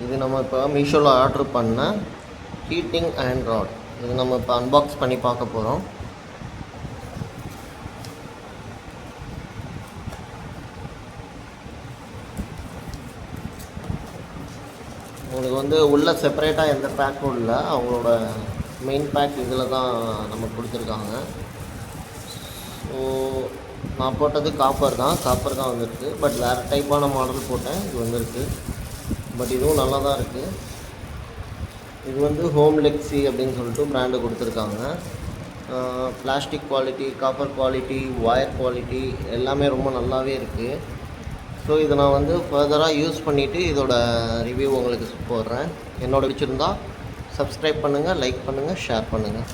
இது நம்ம இப்போ மீஷோவில் ஆர்டர் பண்ண ஹீட்டிங் அயர்ன் ராட். இது நம்ம இப்போ அன்பாக்ஸ் பண்ணி பார்க்க போகிறோம். உங்களுக்கு வந்து உள்ளே செப்பரேட்டாக எந்த பேக்கும் இல்லை, அவங்களோட மெயின் பேக் இதில் தான் நமக்கு கொடுத்துருக்காங்க. ஸோ நான் போட்டது காப்பர் தான் வந்துருக்கு. பட் வேறு டைப்பான மாடல் போட்டேன், இது வந்துருக்கு. பட் இதுவும் நல்லா தான் இருக்குது. இது வந்து ஹோம் லெக்ஸி அப்படின்னு சொல்லிட்டு பிராண்டு கொடுத்துருக்காங்க. Plastic quality, copper quality, wire quality எல்லாமே ரொம்ப நல்லாவே இருக்குது. ஸோ இதை நான் வந்து ஃபர்தராக யூஸ் பண்ணிவிட்டு இதோட ரிவ்யூ உங்களுக்கு போடுறேன். என்னோட பிடிச்சிருந்தா சப்ஸ்கிரைப் பண்ணுங்கள், லைக் பண்ணுங்கள், ஷேர் பண்ணுங்கள்.